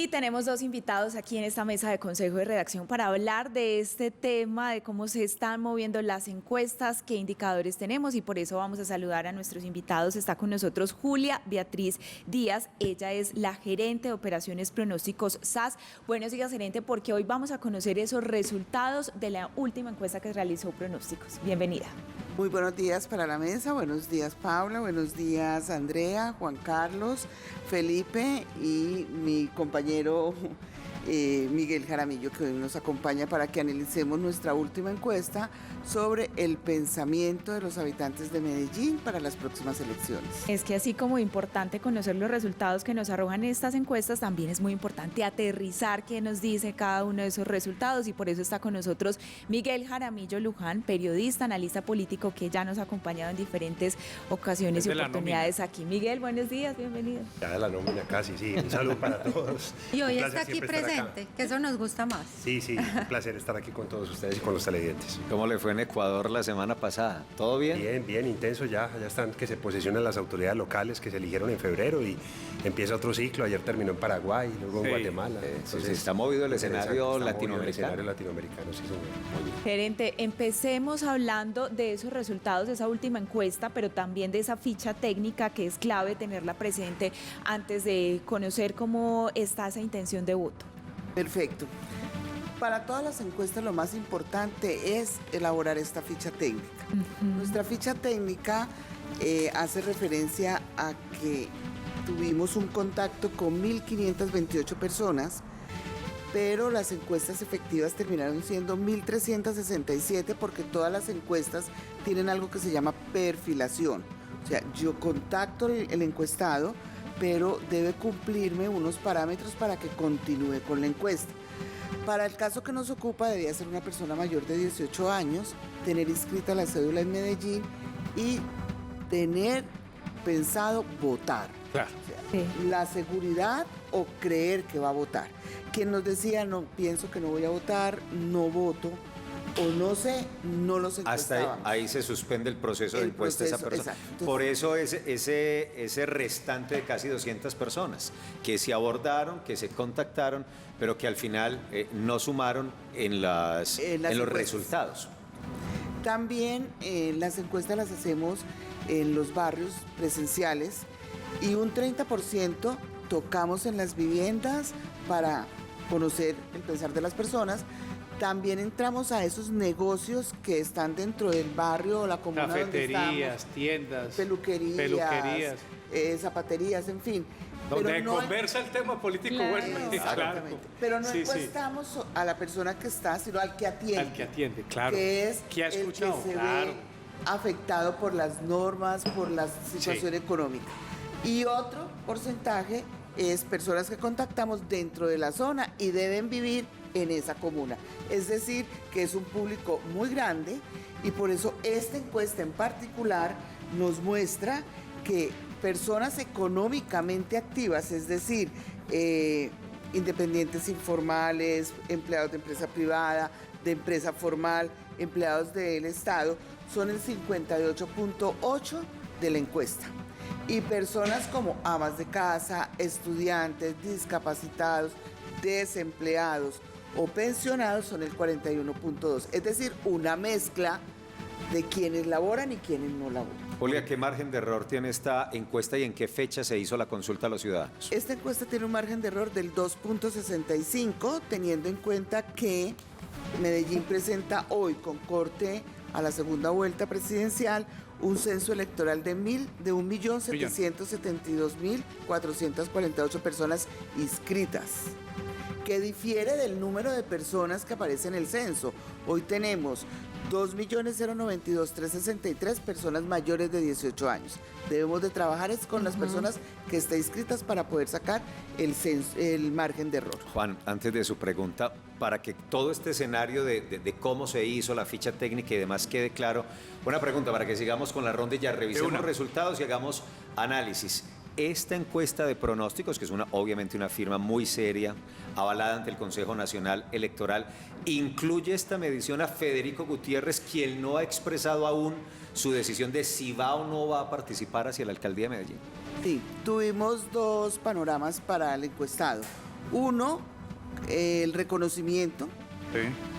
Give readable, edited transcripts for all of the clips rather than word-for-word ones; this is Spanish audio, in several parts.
Y tenemos dos invitados aquí en esta mesa de consejo de redacción para hablar de este tema, de cómo se están moviendo las encuestas, qué indicadores tenemos, y por eso vamos a saludar a nuestros invitados. Está con nosotros Julia Beatriz Díaz, ella es la gerente de operaciones pronósticos SAS. Buenos días, gerente, porque hoy vamos a conocer esos resultados de la última encuesta que realizó Pronósticos. Bienvenida. Muy buenos días para la mesa, buenos días Paula, buenos días Andrea, Juan Carlos, Felipe y mi compañero Miguel Jaramillo, que hoy nos acompaña para que analicemos nuestra última encuesta sobre el pensamiento de los habitantes de Medellín para las próximas elecciones. Es que así como importante conocer los resultados que nos arrojan estas encuestas, también es muy importante aterrizar qué nos dice cada uno de esos resultados, y por eso está con nosotros Miguel Jaramillo Luján, periodista, analista político, que ya nos ha acompañado en diferentes ocasiones y oportunidades aquí. Miguel, buenos días, bienvenido. Ya de la nómina casi, sí. Un saludo para todos. Y hoy está aquí presente, que eso nos gusta más. Sí, un placer estar aquí con todos ustedes y con los televidentes. ¿Cómo le fue en Ecuador la semana pasada? ¿Todo bien? Bien, intenso ya están que se posesionan las autoridades locales que se eligieron en febrero y empieza otro ciclo. Ayer terminó en Paraguay, luego en Guatemala. Entonces, está movido el escenario latinoamericano. El escenario latinoamericano, sí, señor. Gerente, empecemos hablando de esos resultados, de esa última encuesta, pero también de esa ficha técnica que es clave tenerla presente antes de conocer cómo está esa intención de voto. Perfecto. Para todas las encuestas lo más importante es elaborar esta ficha técnica. Nuestra ficha técnica hace referencia a que tuvimos un contacto con 1.528 personas, pero las encuestas efectivas terminaron siendo 1.367 porque todas las encuestas tienen algo que se llama perfilación. O sea, yo contacto el encuestado, pero debe cumplirme unos parámetros para que continúe con la encuesta. Para el caso que nos ocupa, debía ser una persona mayor de 18 años, tener inscrita la cédula en Medellín y tener pensado votar. Claro. O sea, la seguridad o creer que va a votar. Quien nos decía, no, pienso que no voy a votar, no voto, o no sé, no los encuestábamos. Hasta ahí se suspende el proceso de encuesta de esa persona. Exacto. Por eso ese restante de casi 200 personas que se abordaron, que se contactaron, pero que al final no sumaron en los resultados. También las encuestas las hacemos en los barrios presenciales y un 30% tocamos en las viviendas para conocer el pensar de las personas. También entramos a esos negocios que están dentro del barrio o la comuna cafeterías, tiendas, peluquerías. Zapaterías, en fin. Donde pero no conversa el tema político, claro, bueno. Exactamente. Claro. Pero no encuestamos a la persona que está, sino al que atiende. Al que atiende, claro. Que es ¿Qué ha escuchado? el que se Claro. ve afectado por las normas, por la situación económica. Y otro porcentaje es personas que contactamos dentro de la zona y deben vivir en esa comuna. Es decir, que es un público muy grande y por eso esta encuesta en particular nos muestra que personas económicamente activas, es decir, independientes informales, empleados de empresa privada, de empresa formal, empleados del Estado, son el 58.8% de la encuesta. Y personas como amas de casa, estudiantes, discapacitados, desempleados o pensionados son el 41.2%. Es decir, una mezcla de quienes laboran y quienes no laboran. Julia, ¿qué margen de error tiene esta encuesta y en qué fecha se hizo la consulta a los ciudadanos? Esta encuesta tiene un margen de error del 2.65, teniendo en cuenta que Medellín presenta hoy, con corte a la segunda vuelta presidencial, un censo electoral de 1.772.448 personas inscritas, que difiere del número de personas que aparece en el censo. Hoy tenemos 2.092.363 personas mayores de 18 años. Debemos de trabajar con las personas que están inscritas para poder sacar el margen de error. Juan, antes de su pregunta, para que todo este escenario de cómo se hizo la ficha técnica y demás quede claro, una pregunta para que sigamos con la ronda y ya revisemos los resultados y hagamos análisis. Esta encuesta de pronósticos, que es obviamente una firma muy seria, avalada ante el Consejo Nacional Electoral, incluye esta medición a Federico Gutiérrez, quien no ha expresado aún su decisión de si va o no va a participar hacia la alcaldía de Medellín. Sí, tuvimos dos panoramas para el encuestado. Uno, el reconocimiento,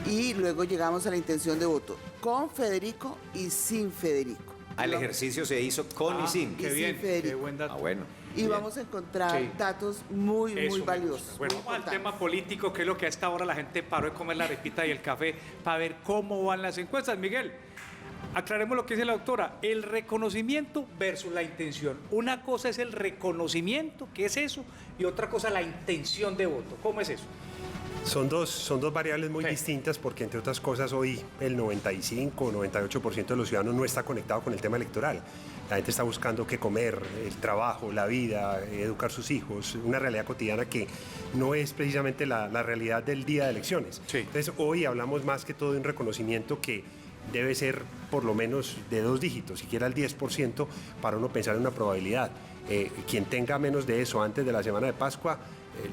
y luego llegamos a la intención de voto, con Federico y sin Federico. El ejercicio se hizo con y sin. Qué Y bien, sin Federico. qué buen dato. Bueno. Y bien. vamos a encontrar Sí. datos muy, Eso muy me valiosos. gusta. Bueno, muy vamos al importantes. tema político, que es lo que a esta hora la gente paró de comer la arepita y el café para ver cómo van las encuestas. Miguel, aclaremos lo que dice la doctora, el reconocimiento versus la intención. Una cosa es el reconocimiento, ¿qué es eso? Y otra cosa la intención de voto. ¿Cómo es eso? Son dos variables muy Sí. distintas porque, entre otras cosas, hoy el 95 o 98% de los ciudadanos no está conectado con el tema electoral. La gente está buscando qué comer, el trabajo, la vida, educar sus hijos, una realidad cotidiana que no es precisamente la realidad del día de elecciones. Sí. Entonces, hoy hablamos más que todo de un reconocimiento que debe ser por lo menos de 2 dígitos, siquiera el 10%, para uno pensar en una probabilidad. Quien tenga menos de eso antes de la semana de Pascua,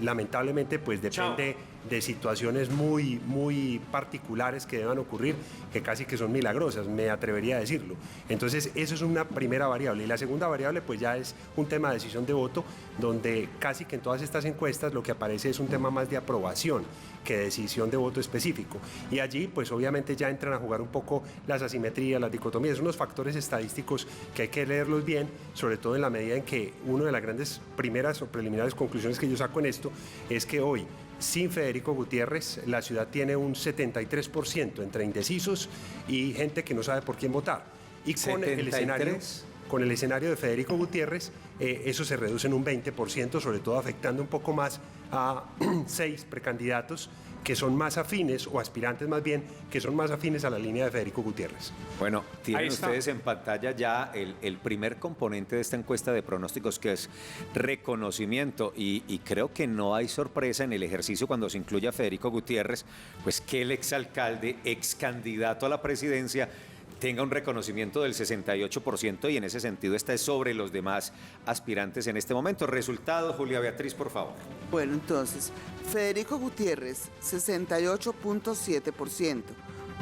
lamentablemente pues depende de situaciones muy, muy particulares que deban ocurrir, que casi que son milagrosas, me atrevería a decirlo. Entonces, eso es una primera variable. Y la segunda variable pues ya es un tema de decisión de voto, donde casi que en todas estas encuestas lo que aparece es un tema más de aprobación que de decisión de voto específico. Y allí pues obviamente ya entran a jugar un poco las asimetrías, las dicotomías, unos factores estadísticos que hay que leerlos bien, sobre todo en la medida en que una de las grandes primeras o preliminares conclusiones que yo saco en esto es que hoy, sin Federico Gutiérrez, la ciudad tiene un 73% entre indecisos y gente que no sabe por quién votar. Y con el escenario, 73. con el escenario de Federico Gutiérrez, eso se reduce en un 20%, sobre todo afectando un poco más a 6 precandidatos que son más afines, o aspirantes más bien, que son más afines a la línea de Federico Gutiérrez. Bueno, tienen Ahí está. ustedes en pantalla ya el primer componente de esta encuesta de pronósticos, que es reconocimiento, y creo que no hay sorpresa en el ejercicio cuando se incluye a Federico Gutiérrez, pues que el exalcalde, ex candidato a la presidencia, tenga un reconocimiento del 68%, y en ese sentido está sobre los demás aspirantes en este momento. Resultados, Julia Beatriz, por favor. Bueno, entonces, Federico Gutiérrez, 68.7%,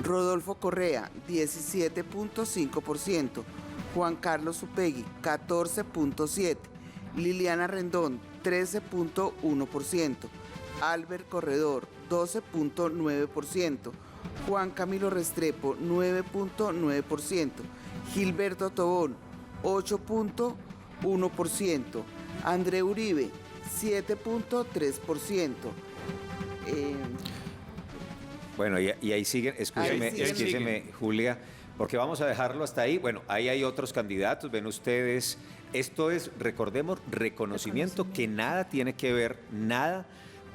Rodolfo Correa, 17.5%, Juan Carlos Upegui, 14.7%, Liliana Rendón, 13.1%, Albert Corredor, 12.9%, Juan Camilo Restrepo, 9.9%, Gilberto Tobón, 8.1%, André Uribe, 7.3%. Bueno, y ahí siguen, escúcheme, Ahí siguen. Julia, porque vamos a dejarlo hasta ahí. Bueno, ahí hay otros candidatos, ven ustedes. Esto es, recordemos, reconocimiento que nada tiene que ver, nada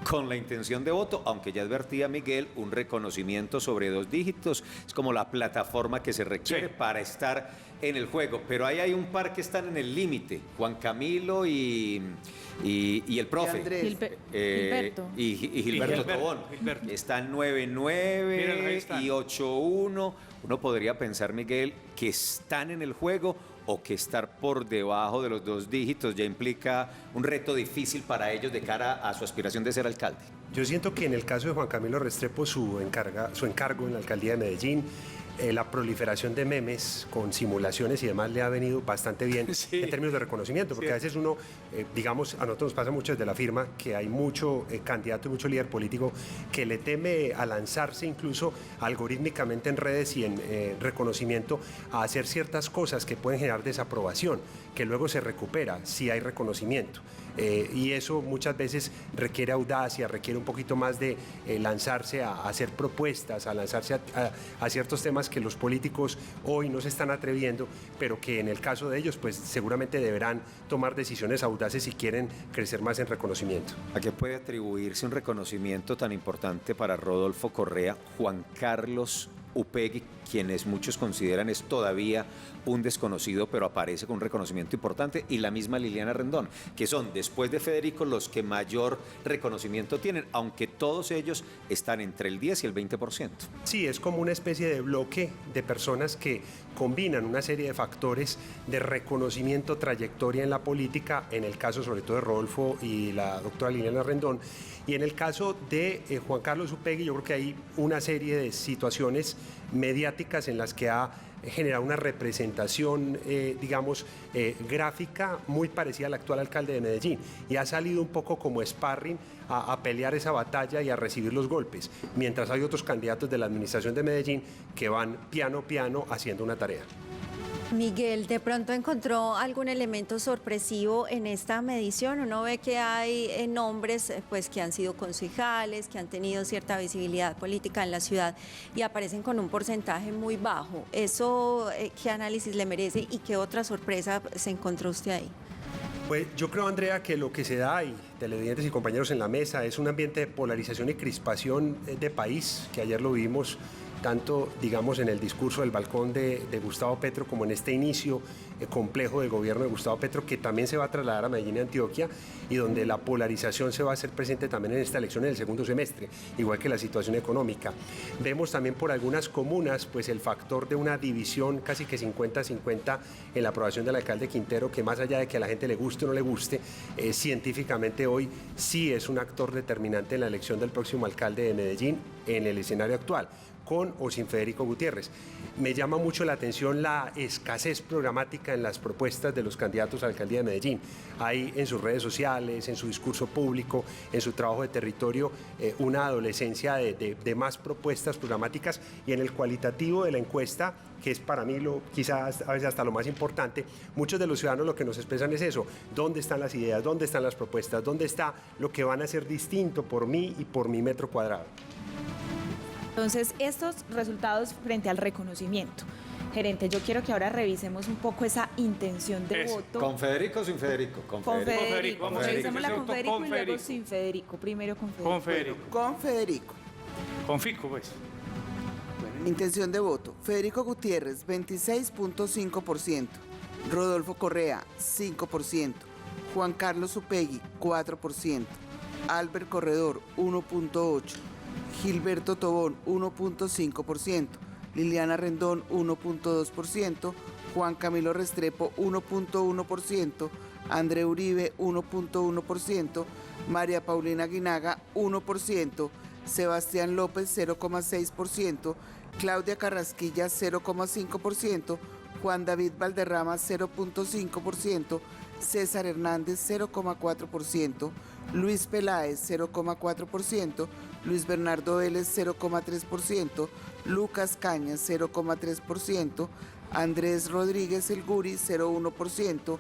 con la intención de voto, aunque ya advertía Miguel, un reconocimiento sobre 2 dígitos, es como la plataforma que se requiere Sí. para estar en el juego, pero ahí hay un par que están en el límite, Juan Camilo y el profe. Y Andrés. Gilberto. Y Gilberto Tobón. Gilberto. Están Míralo, ahí 9-9 están. y 8-1. Uno podría pensar, Miguel, que están en el juego, o que estar por debajo de los 2 dígitos ya implica un reto difícil para ellos de cara a su aspiración de ser alcalde. Yo siento que en el caso de Juan Camilo Restrepo, su encargo en la alcaldía de Medellín, la proliferación de memes con simulaciones y demás le ha venido bastante bien Sí. en términos de reconocimiento, porque Sí. a veces uno, digamos, a nosotros nos pasa mucho desde la firma que hay mucho candidato y mucho líder político que le teme a lanzarse incluso algorítmicamente en redes y en reconocimiento a hacer ciertas cosas que pueden generar desaprobación, que luego se recupera si hay reconocimiento. Y eso muchas veces requiere audacia, requiere un poquito más de lanzarse a hacer propuestas, a lanzarse a ciertos temas que los políticos hoy no se están atreviendo, pero que en el caso de ellos pues seguramente deberán tomar decisiones audaces si quieren crecer más en reconocimiento. ¿A qué puede atribuirse un reconocimiento tan importante para Rodolfo Correa, Juan Carlos Upegui, quienes muchos consideran es todavía un desconocido, pero aparece con un reconocimiento importante, y la misma Liliana Rendón, que son, después de Federico, los que mayor reconocimiento tienen, aunque todos ellos están entre el 10 y el 20%? Sí, es como una especie de bloque de personas que combinan una serie de factores de reconocimiento, trayectoria en la política, en el caso sobre todo de Rodolfo y la doctora Liliana Rendón, y en el caso de Juan Carlos Upegui, yo creo que hay una serie de situaciones mediáticas en las que ha generar una representación, gráfica muy parecida al actual alcalde de Medellín, y ha salido un poco como sparring a pelear esa batalla y a recibir los golpes, mientras hay otros candidatos de la administración de Medellín que van piano a piano haciendo una tarea. Miguel, ¿de pronto encontró algún elemento sorpresivo en esta medición? Uno ve que hay nombres pues, que han sido concejales, que han tenido cierta visibilidad política en la ciudad y aparecen con un porcentaje muy bajo. ¿Eso qué análisis le merece y qué otra sorpresa se encontró usted ahí? Pues yo creo, Andrea, que lo que se da, y televidentes y compañeros en la mesa, es un ambiente de polarización y crispación de país, que ayer lo vimos tanto, digamos, en el discurso del balcón de Gustavo Petro como en este inicio complejo del gobierno de Gustavo Petro, que también se va a trasladar a Medellín y Antioquia, y donde la polarización se va a hacer presente también en esta elección en el segundo semestre, igual que la situación económica. Vemos también por algunas comunas pues el factor de una división casi que 50-50 en la aprobación del alcalde Quintero, que más allá de que a la gente le guste o no le guste, científicamente hoy sí es un actor determinante en la elección del próximo alcalde de Medellín en el escenario actual, con o sin Federico Gutiérrez. Me llama mucho la atención la escasez programática en las propuestas de los candidatos a la alcaldía de Medellín. Hay en sus redes sociales, en su discurso público, en su trabajo de territorio, una adolescencia de más propuestas programáticas, y en el cualitativo de la encuesta, que es para mí quizás a veces hasta lo más importante, muchos de los ciudadanos lo que nos expresan es eso: ¿dónde están las ideas? ¿Dónde están las propuestas? ¿Dónde está lo que van a hacer distinto por mí y por mi metro cuadrado? Entonces, estos resultados frente al reconocimiento. Gerente, yo quiero que ahora revisemos un poco esa intención de voto. ¿Con Federico o sin Federico? Con Federico. Vamos a Revisémosla con Federico con y luego Federico. sin Federico. Primero con Federico. Con Federico. Con Federico. Con Fico, pues. Intención de voto. Federico Gutiérrez, 26.5%. Rodolfo Correa, 5%. Juan Carlos Upegui, 4%. Albert Corredor, 1.8%. Gilberto Tobón, 1.5%. Liliana Rendón, 1.2%. Juan Camilo Restrepo, 1.1%. André Uribe, 1.1%. María Paulina Guinaga, 1%. Sebastián López, 0.6%. Claudia Carrasquilla, 0.5%. Juan David Valderrama, 0.5%. César Hernández, 0.4%. Luis Peláez, 0.4%. Luis Bernardo Vélez, 0.3%. Lucas Cañas, 0.3%. Andrés Rodríguez El Guri, 0.1%.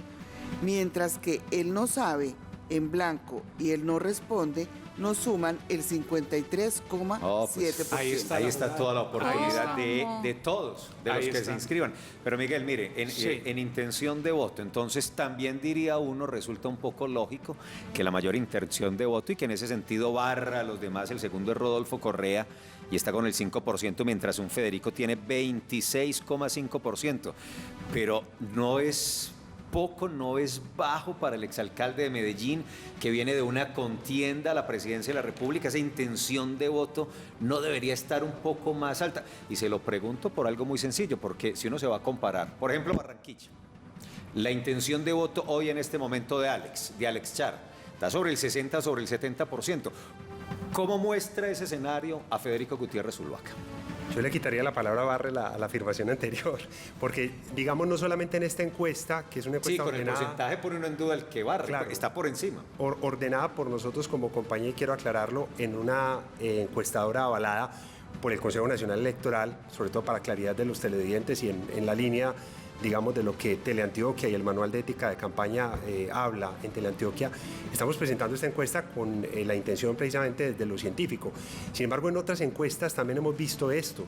Mientras que el no sabe, en blanco, y el no responde, nos suman el 53.7%. Ahí está toda la oportunidad de todos, de los que se inscriban. Pero Miguel, mire, en intención de voto, entonces también diría uno, resulta un poco lógico que la mayor intención de voto, y que en ese sentido barra a los demás, el segundo es Rodolfo Correa y está con el 5%, mientras un Federico tiene 26.5%. Pero no es poco, no es bajo para el exalcalde de Medellín, que viene de una contienda a la presidencia de la República. Esa intención de voto no debería estar un poco más alta. Y se lo pregunto por algo muy sencillo, porque si uno se va a comparar, por ejemplo, Barranquilla, la intención de voto hoy en este momento de Alex Char, está sobre el 60, sobre el 70%. ¿Cómo muestra ese escenario a Federico Gutiérrez Zuluaga? Yo le quitaría la palabra barre a la afirmación anterior, porque digamos no solamente en esta encuesta, que es una encuesta Sí, con ordenada, el porcentaje pone uno en duda el que barre, Claro. está por encima. ordenada por nosotros como compañía, y quiero aclararlo, en una encuestadora avalada por el Consejo Nacional Electoral, sobre todo para claridad de los televidentes y en la línea, digamos, de lo que Teleantioquia y el Manual de Ética de Campaña habla en Teleantioquia. Estamos presentando esta encuesta con la intención precisamente desde lo científico. Sin embargo, en otras encuestas también hemos visto esto.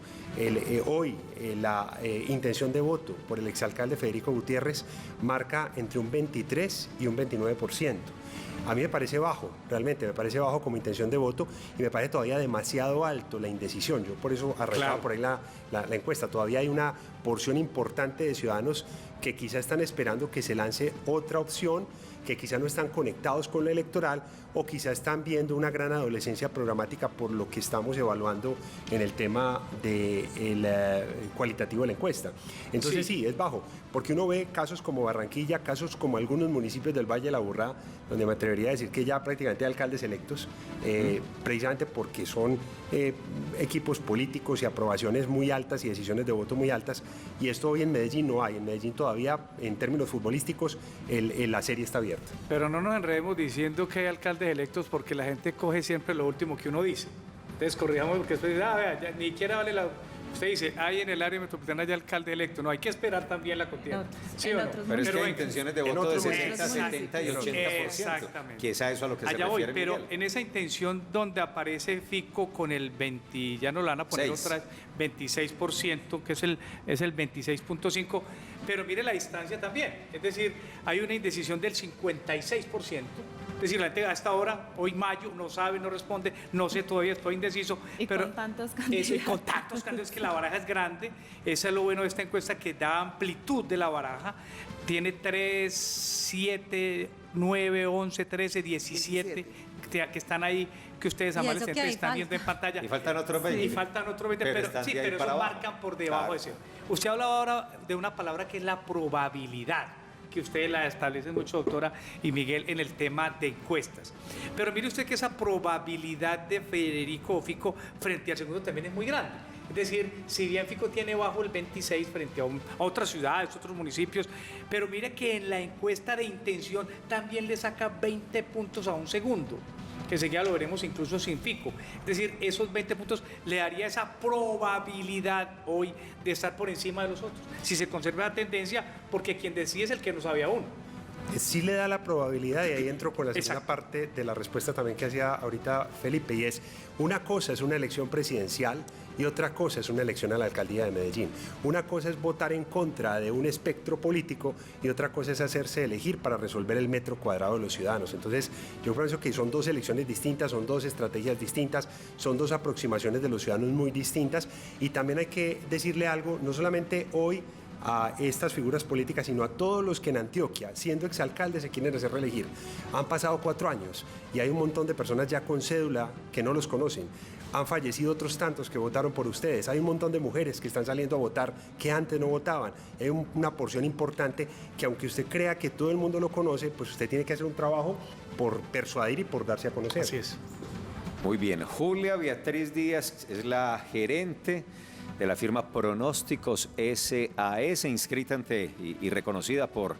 Hoy la intención de voto por el exalcalde Federico Gutiérrez marca entre un 23 y un 29%. A mí me parece bajo, realmente me parece bajo como intención de voto, y me parece todavía demasiado alto la indecisión. Yo por eso arrancaba por ahí la encuesta. Todavía hay una porción importante de ciudadanos que quizá están esperando que se lance otra opción que quizá no están conectados con lo electoral o quizá están viendo una gran adolescencia programática por lo que estamos evaluando en el tema del cualitativo de la encuesta. Entonces sí, es bajo, porque uno ve casos como Barranquilla, casos como algunos municipios del Valle de la Aburrá, donde me atrevería a decir que ya prácticamente hay alcaldes electos, precisamente porque son equipos políticos y aprobaciones muy altas y decisiones de voto muy altas, y esto hoy en Medellín no hay. En Medellín todavía, en términos futbolísticos, la serie está abierta. Pero no nos enredemos diciendo que hay alcaldes electos, porque la gente coge siempre lo último que uno dice. Entonces corrijamos, porque después dice, vea, ya, ni siquiera vale la... Usted dice, hay en el área metropolitana ya alcalde electo. No, hay que esperar también la contienda. ¿Sí o no? Pero es que hay bueno, intenciones de voto de 60, 70 y 80%. Exactamente. Que es a eso a lo que se allá refiere voy, pero Miguel. en esa intención donde aparece Fico con el 20, ya nos lo van a poner otra vez, 26%, que es el 26.5%, pero mire la distancia también. Es decir, hay una indecisión del 56%. Es decir, la gente a esta hora, hoy mayo, no sabe, no responde, no sé todavía, estoy indeciso. Y pero con tantos candidatos. Eso, y con tantos candidatos, que la baraja es grande. Eso es lo bueno de esta encuesta, que da amplitud de la baraja. Tiene 3, 7, 9, 11, 13, 17 que están ahí, que ustedes amables eso que siempre ahí están falta. viendo en pantalla. Y faltan otros 20. Y faltan otros 20, Pero pero, están sí, de ahí pero para esos abajo. marcan por debajo de eso. Usted hablaba ahora de una palabra que es la probabilidad, que ustedes la establecen mucho, doctora y Miguel, en el tema de encuestas. Pero mire usted que esa probabilidad de Federico Fico frente al segundo también es muy grande. Es decir, si bien Fico tiene bajo el 26 frente a otras ciudades, otros municipios, pero mire que en la encuesta de intención también le saca 20 puntos a un segundo, que enseguida lo veremos incluso sin Fico. Es decir, esos 20 puntos le daría esa probabilidad hoy de estar por encima de los otros, si se conserva la tendencia, porque quien decide es el que no sabe aún. Sí le da la probabilidad, y ahí entro con la segunda Exacto. parte de la respuesta también que hacía ahorita Felipe, y es, una cosa es una elección presidencial y otra cosa es una elección a la alcaldía de Medellín. Una cosa es votar en contra de un espectro político y otra cosa es hacerse elegir para resolver el metro cuadrado de los ciudadanos. Entonces, yo pienso que son dos elecciones distintas, son dos estrategias distintas, son dos aproximaciones de los ciudadanos muy distintas, y también hay que decirle algo, no solamente hoy a estas figuras políticas, sino a todos los que en Antioquia, siendo exalcaldes, se quieren hacer reelegir. Han pasado 4 años y hay un montón de personas ya con cédula que no los conocen. Han fallecido otros tantos que votaron por ustedes. Hay un montón de mujeres que están saliendo a votar que antes no votaban. Hay una porción importante que, aunque usted crea que todo el mundo lo conoce, pues usted tiene que hacer un trabajo por persuadir y por darse a conocer. Así es. Muy bien, Julia Beatriz Díaz es la gerente de la firma Pronósticos SAS, inscrita ante y reconocida por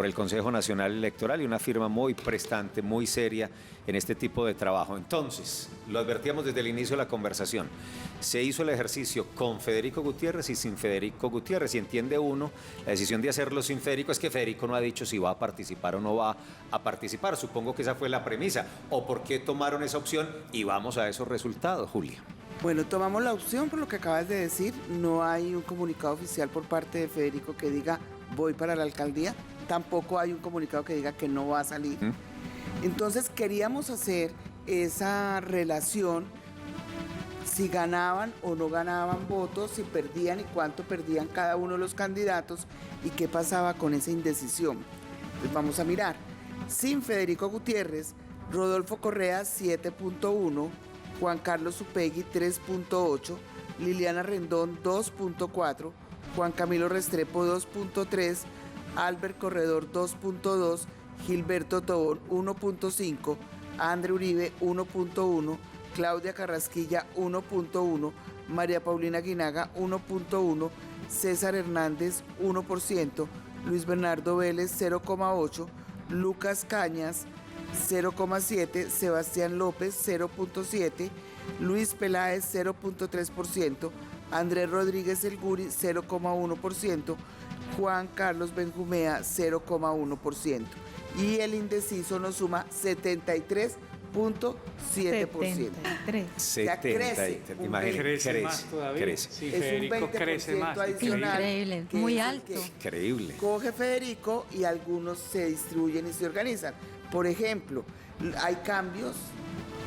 el Consejo Nacional Electoral, y una firma muy prestante, muy seria en este tipo de trabajo. Entonces, lo advertíamos desde el inicio de la conversación, se hizo el ejercicio con Federico Gutiérrez y sin Federico Gutiérrez, y entiende uno, la decisión de hacerlo sin Federico es que Federico no ha dicho si va a participar o no va a participar. Supongo que esa fue la premisa, o por qué tomaron esa opción, y vamos a esos resultados, Julia. Bueno, tomamos la opción por lo que acabas de decir. No hay un comunicado oficial por parte de Federico que diga voy para la alcaldía. Tampoco hay un comunicado que diga que no va a salir. Entonces queríamos hacer esa relación, si ganaban o no ganaban votos, si perdían y cuánto perdían cada uno de los candidatos y qué pasaba con esa indecisión. Entonces vamos a mirar. Sin Federico Gutiérrez, Rodolfo Correa 7.1, Juan Carlos Upegui 3.8, Liliana Rendón 2.4, Juan Camilo Restrepo 2.3, Albert Corredor 2.2, Gilberto Tobón 1.5, André Uribe 1.1, Claudia Carrasquilla 1.1, María Paulina Guinaga 1.1, César Hernández 1%, Luis Bernardo Vélez 0.8, Lucas Cañas 0.7, Sebastián López 0.7, Luis Peláez 0.3%, Andrés Rodríguez El Guri 0.1%, Juan Carlos Benjumea 0.1%. Y el indeciso nos suma 73.7%. 73. sea, crece un Imagínate, Crece más todavía. crece. Sí, Es un Federico 20% crece más. adicional. Increíble, que muy es el alto. que Increíble. coge Federico y algunos se distribuyen y se organizan. Por ejemplo, hay cambios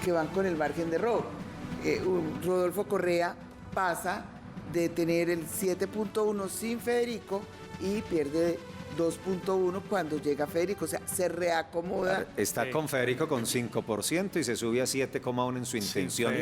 que van con el margen de error. Rodolfo Correa pasa de tener el 7.1 sin Federico y pierde 2.1 cuando llega Federico, o sea, se reacomoda. Está con Federico con 5% y se sube a 7,1 en su intención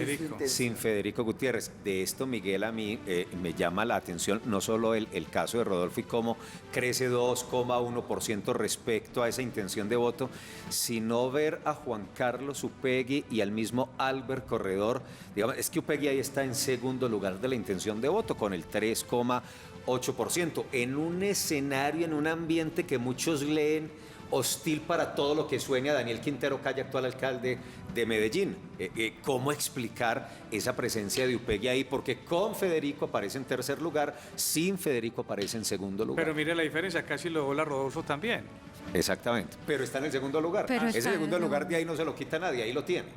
sin Federico Gutiérrez. De esto, Miguel, a mí me llama la atención no solo el caso de Rodolfo y cómo crece 2,1% respecto a esa intención de voto, sino ver a Juan Carlos Upegui y al mismo Albert Corredor. Digamos, es que Upegui ahí está en segundo lugar de la intención de voto con el 3,8%, en un escenario, en un ambiente que muchos leen hostil para todo lo que sueña Daniel Quintero Calle, actual alcalde de Medellín. ¿Cómo explicar esa presencia de Upegui ahí? Porque con Federico aparece en tercer lugar, sin Federico aparece en segundo lugar. Pero mire la diferencia, casi lo dobla Rodolfo también. Exactamente, pero está en el segundo lugar. Ese segundo lugar de ahí no se lo quita nadie, ahí lo tiene.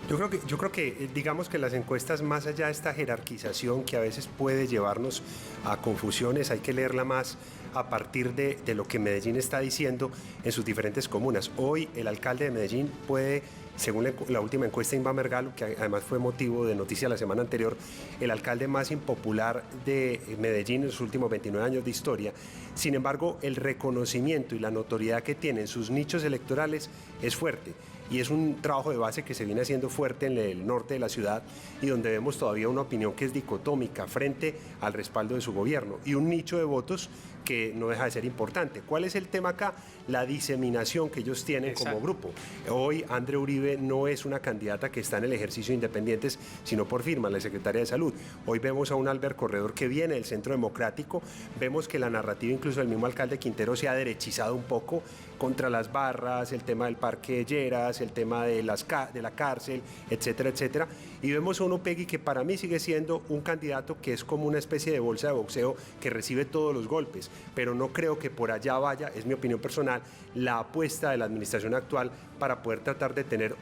Yo creo que digamos que las encuestas, más allá de esta jerarquización que a veces puede llevarnos a confusiones, hay que leerla más a partir de lo que Medellín está diciendo en sus diferentes comunas. Hoy el alcalde de Medellín puede, según la última encuesta de Inbamer Gallup, que además fue motivo de noticia la semana anterior, el alcalde más impopular de Medellín en los últimos 29 años de historia. Sin embargo, el reconocimiento y la notoriedad que tienen sus nichos electorales es fuerte. Y es un trabajo de base que se viene haciendo fuerte en el norte de la ciudad y donde vemos todavía una opinión que es dicotómica frente al respaldo de su gobierno y un nicho de votos que no deja de ser importante. ¿Cuál es el tema acá? La diseminación que ellos tienen como grupo. Hoy André Uribe no es una candidata que está en el ejercicio de independientes, sino por firma, la secretaria de Salud. Hoy vemos a un Albert Corredor que viene del Centro Democrático, vemos que la narrativa incluso del mismo alcalde Quintero se ha derechizado un poco contra las barras, el tema del Parque Lleras, el tema de la cárcel, etcétera, etcétera. Y vemos a un Upegui que para mí sigue siendo un candidato que es como una especie de bolsa de boxeo que recibe todos los golpes, pero no creo que por allá vaya, es mi opinión personal, la apuesta de la administración actual para poder tratar de tener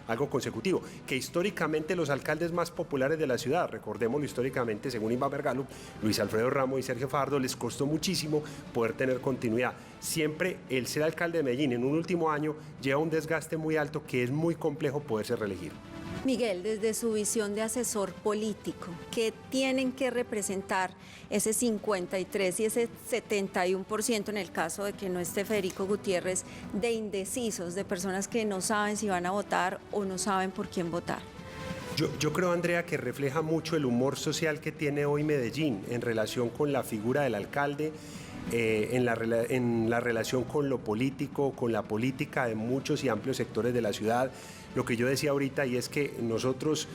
algo consecutivo, que históricamente los alcaldes más populares de la ciudad, recordémoslo históricamente, según Inbamer Gallup, Luis Alfredo Ramos y Sergio Fajardo, les costó muchísimo poder tener continuidad. Siempre el ser alcalde de Medellín en un último año lleva un desgaste muy alto que es muy complejo poderse reelegir. Miguel, desde su visión de asesor político, ¿qué tienen que representar ese 53 y ese 71% en el caso de que no esté Federico Gutiérrez, de indecisos, de personas que no saben si van a votar o no saben por quién votar? Yo creo, Andrea, que refleja mucho el humor social que tiene hoy Medellín en relación con la figura del alcalde, en la relación con lo político, con la política de muchos y amplios sectores de la ciudad. Lo que yo decía ahorita, y es que nosotros,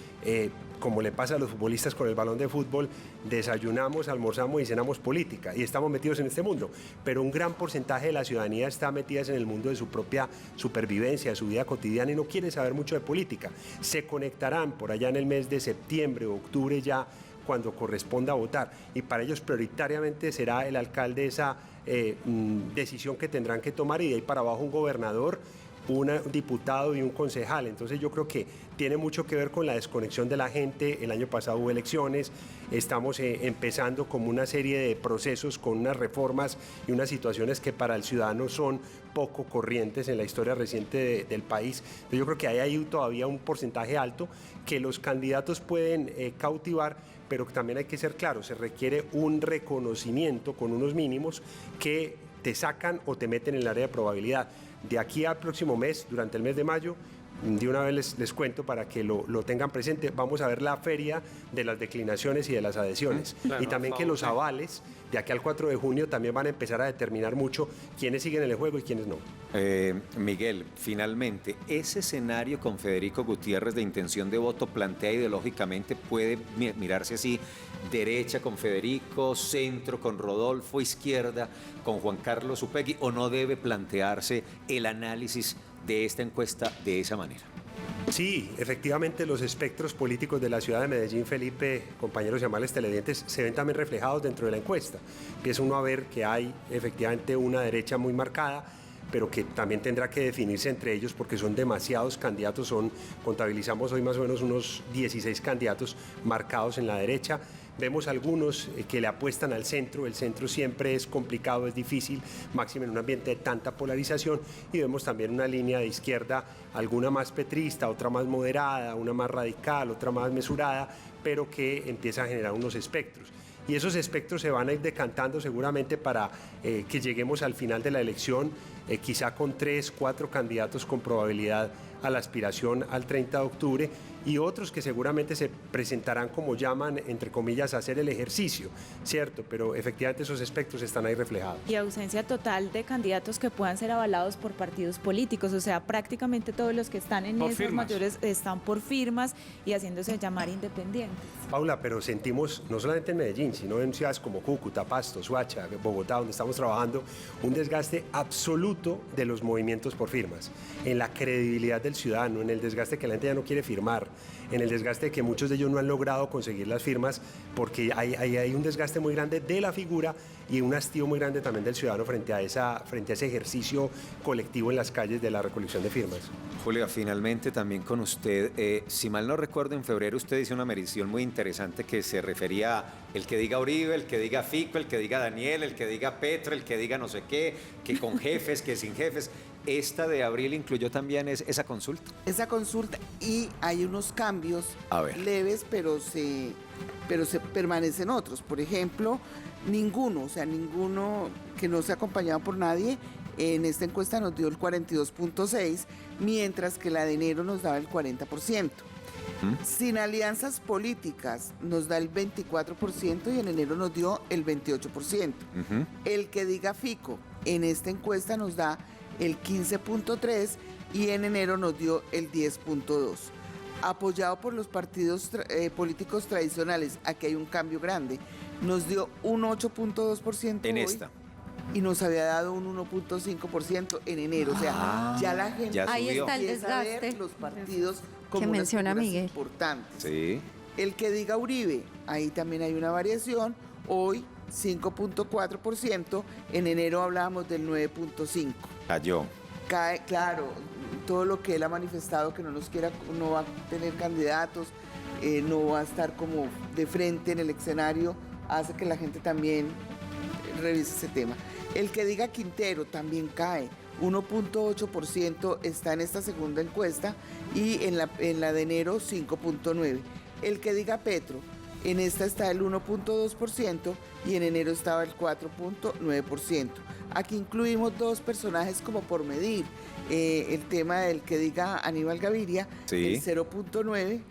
como le pasa a los futbolistas con el balón de fútbol, desayunamos, almorzamos y cenamos política y estamos metidos en este mundo, pero un gran porcentaje de la ciudadanía está metida en el mundo de su propia supervivencia, de su vida cotidiana y no quiere saber mucho de política. Se conectarán por allá en el mes de septiembre o octubre ya cuando corresponda votar y para ellos prioritariamente será el alcalde esa decisión que tendrán que tomar y de ahí para abajo un gobernador, un diputado y un concejal. Entonces yo creo que tiene mucho que ver con la desconexión de la gente. El año pasado hubo elecciones, estamos empezando como una serie de procesos con unas reformas y unas situaciones que para el ciudadano son poco corrientes en la historia reciente del país. Entonces yo creo que hay ahí todavía un porcentaje alto que los candidatos pueden cautivar, pero también hay que ser claros, se requiere un reconocimiento con unos mínimos que te sacan o te meten en el área de probabilidad. De aquí al próximo mes, durante el mes de mayo, de una vez les cuento para que lo tengan presente, vamos a ver la feria de las declinaciones y de las adhesiones. Y también que los avales, de aquí al 4 de junio, también van a empezar a determinar mucho quiénes siguen en el juego y quiénes no. Miguel, finalmente, ese escenario con Federico Gutiérrez de intención de voto plantea ideológicamente, puede mirarse así, derecha con Federico, centro con Rodolfo, izquierda con Juan Carlos Upegui, o no debe plantearse el análisis de esta encuesta de esa manera. Sí, efectivamente los espectros políticos de la ciudad de Medellín, Felipe, compañeros y amables televidentes, se ven también reflejados dentro de la encuesta. Empieza uno a ver que hay efectivamente una derecha muy marcada, pero que también tendrá que definirse entre ellos porque son demasiados candidatos, contabilizamos hoy más o menos unos 16 candidatos marcados en la derecha. Vemos algunos que le apuestan al centro, el centro siempre es complicado, es difícil, máximo en un ambiente de tanta polarización, y vemos también una línea de izquierda, alguna más petrista, otra más moderada, una más radical, otra más mesurada, pero que empieza a generar unos espectros. y esos espectros se van a ir decantando seguramente para que lleguemos al final de la elección, quizá con 3, 4 candidatos con probabilidad a la aspiración al 30 de octubre y otros que seguramente se presentarán como llaman, entre comillas, a hacer el ejercicio, ¿cierto? Pero efectivamente esos espectros están ahí reflejados. Y ausencia total de candidatos que puedan ser avalados por partidos políticos, o sea, prácticamente todos los que están en Por esas firmas. mayores están por firmas y haciéndose llamar independientes. Paula, pero sentimos, no solamente en Medellín, sino en ciudades como Cúcuta, Pasto, Soacha, Bogotá, donde estamos trabajando, un desgaste absoluto de los movimientos por firmas, en la credibilidad del ciudadano, en el desgaste que la gente ya no quiere firmar, en el desgaste de que muchos de ellos no han logrado conseguir las firmas, porque hay un desgaste muy grande de la figura y un hastío muy grande también del ciudadano frente a ese ejercicio colectivo en las calles de la recolección de firmas. Julia, finalmente también con usted, si mal no recuerdo, en febrero usted hizo una medición muy interesante que se refería a el que diga Uribe, el que diga Fico, el que diga Daniel, el que diga Petro, el que diga no sé qué, que con jefes, que sin jefes. Esta de abril incluyó también esa consulta. Esa consulta y hay unos cambios A ver. leves, pero se permanecen otros. Por ejemplo, ninguno que no sea acompañado por nadie, en esta encuesta nos dio el 42.6, mientras que la de enero nos daba el 40%. Sin alianzas políticas nos da el 24% y en enero nos dio el 28%. El que diga Fico en esta encuesta nos da el 15.3 y en enero nos dio el 10.2. Apoyado por los partidos políticos tradicionales, aquí hay un cambio grande, nos dio un 8.2% En hoy, esta. y nos había dado un 1.5% en enero. O sea, ya la gente ya Ahí subió. está el empieza a ver desgaste los partidos como que unas menciona figuras Miguel. importantes. Sí. El que diga Uribe, ahí también hay una variación. Hoy 5.4%, en enero hablábamos del 9.5%. Cayó. Cae, claro, todo lo que él ha manifestado que no va a tener candidatos, no va a estar como de frente en el escenario, hace que la gente también revise ese tema. El que diga Quintero también cae, 1.8% está en esta segunda encuesta y en la de enero 5.9%. El que diga Petro, en esta está el 1.2% y en enero estaba el 4.9%. Aquí incluimos dos personajes como por medir. El tema del que diga Aníbal Gaviria, Sí. el 0.9%,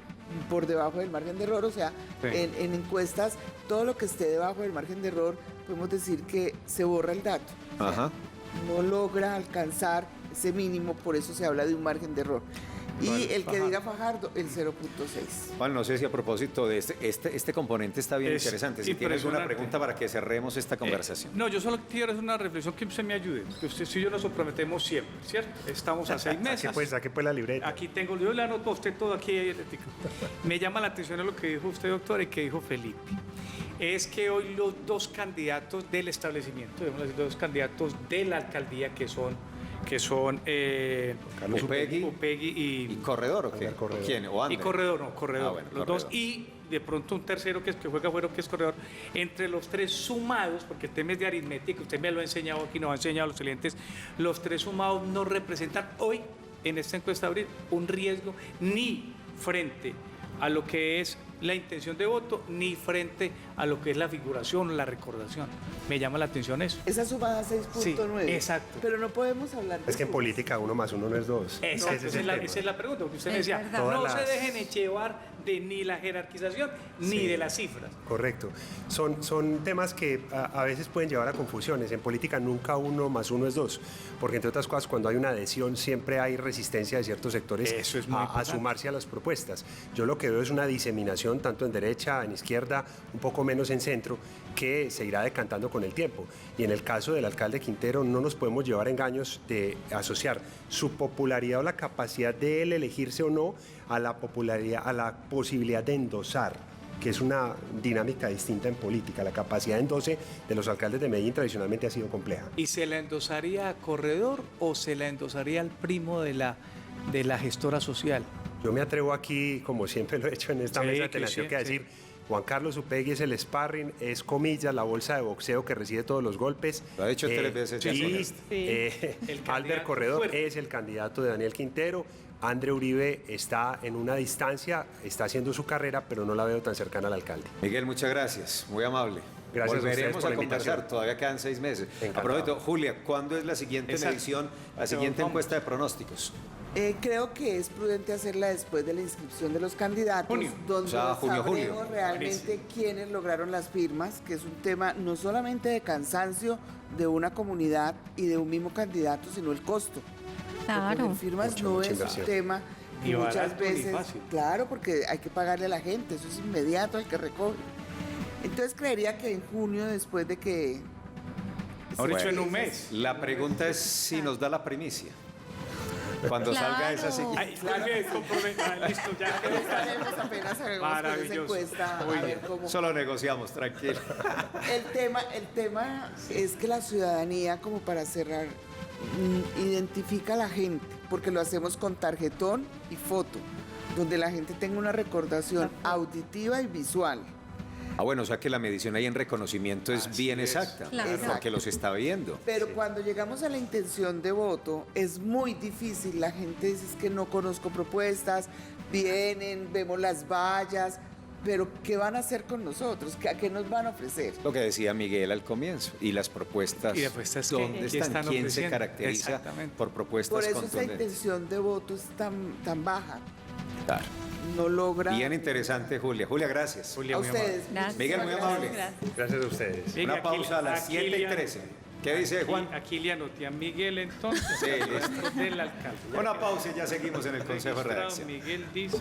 por debajo del margen de error, o sea, Sí. en encuestas, todo lo que esté debajo del margen de error, podemos decir que se borra el dato. O sea, Ajá. no logra alcanzar ese mínimo, por eso se habla de un margen de error. Y el que diga Fajardo, el 0.6. Juan, no sé si a propósito de este componente está bien Es interesante. Si tienes una impresionante. pregunta para que cerremos esta conversación. No, yo solo quiero hacer una reflexión que usted me ayude. Que usted y yo nos comprometemos siempre, ¿cierto? Estamos a 6 meses. Saque pues la libreta. Aquí tengo, yo le anoto a usted todo aquí. Me llama la atención lo que dijo usted, doctor, y que dijo Felipe. Es que hoy los dos candidatos del establecimiento, digamos así, los dos candidatos de la alcaldía que son Carlos Upegui ¿Y Corredor o qué? Ander Corredor. ¿O quién? ¿O y Ander? Corredor, no, Corredor. Ah, bueno, los Corredor. dos y de pronto un tercero que juega afuera, que es Corredor. Entre los tres sumados, porque el tema es de aritmética, usted me lo ha enseñado aquí, nos ha enseñado a los clientes, los tres sumados no representan hoy, en esta encuesta de abril, un riesgo ni frente a lo que es la intención de voto, ni frente a lo que es la figuración o la recordación. Me llama la atención eso. Esa sumada 6.9. Sí, exacto. Pero no podemos hablar de Es que en sumas. política 1 más 1 no es 2. Exacto, Ese es esa el tema. es la pregunta, porque usted me Es decía, verdad. no Todas se las- dejen llevar de ni la jerarquización ni Sí. de las cifras. Correcto. Son temas que a veces pueden llevar a confusiones. En política nunca 1 más 1 es 2, porque entre otras cosas cuando hay una adhesión siempre hay resistencia de ciertos sectores Eso es muy a importante. sumarse a las propuestas. Yo lo que veo es una diseminación tanto en derecha, en izquierda, un poco menos en centro, que se irá decantando con el tiempo. Y en el caso del alcalde Quintero no nos podemos llevar engaños de asociar su popularidad o la capacidad de él elegirse o no a la popularidad, a la posibilidad de endosar, que es una dinámica distinta en política. La capacidad de endose de los alcaldes de Medellín tradicionalmente ha sido compleja. ¿Y se la endosaría a Corredor o se la endosaría al primo de la gestora social? Yo me atrevo aquí, como siempre lo he hecho en esta Sí, mesa de que televisión, sí, que a sí. decir, Juan Carlos Upegui es el sparring, es comillas, la bolsa de boxeo que recibe todos los golpes. Lo ha dicho 3 veces ya Y con esto. El candidato Albert Corredor fuerte. es el candidato de Daniel Quintero, Andre Uribe está en una distancia, está haciendo su carrera, pero no la veo tan cercana al alcalde. Miguel, muchas gracias, muy amable. Gracias a ustedes Volveremos por a la invitación. conversar, todavía quedan 6 meses. Encantado. Aprovecho, Julia, ¿cuándo es la siguiente Exacto. medición, la siguiente Pero encuesta de pronósticos? Creo que es prudente hacerla después de la inscripción de los candidatos, Junio. donde O sea, junio, julio. sabremos realmente quiénes lograron las firmas, que es un tema no solamente de cansancio de una comunidad y de un mismo candidato, sino el costo. Claro. Recoger firmas Mucha, no mucha es un inversión. tema Ni que muchas barato ni veces, fácil. claro, porque hay que pagarle a la gente, eso es inmediato, el que recoge. Entonces creería que en junio, después de que... Mejor dicho, en Bueno, un mes. La pregunta es si nos da la primicia. Cuando salga esa Claro. siguiente. Ay, Jorge, listo, ya. Estaremos apenas sabemos con esa Maravilloso. encuesta, Muy a ver bien. cómo... Solo negociamos, tranquilo. El tema es que la ciudadanía, como para cerrar, identifica a la gente, porque lo hacemos con tarjetón y foto, donde la gente tenga una recordación auditiva y visual. Ah, bueno, o sea que la medición ahí en reconocimiento es bien exacta, Claro. porque los está viendo. Pero cuando llegamos a la intención de voto, es muy difícil. La gente dice: es que no conozco propuestas, vienen, vemos las vallas, pero ¿qué van a hacer con nosotros? ¿A qué nos van a ofrecer? Lo que decía Miguel al comienzo. Y las propuestas, Y las propuestas, ¿dónde ¿qué están? están ¿Quién se ofreciendo? caracteriza Exactamente. por propuestas Por eso esa contundentes? intención de voto es tan baja. Claro. No logra... Bien interesante, Julia. Julia, gracias. Julia, A muy amable. ustedes. Gracias. Miguel, muy amable. Gracias. Gracias a ustedes. Venga, Una aquí- pausa a las aquí 7:13. ¿Qué dice Juan? Aquí le anoté a Miguel entonces, Sí, listo. del alcalde. Una pausa y ya seguimos en el Consejo de Registrado, Redacción. Miguel dice...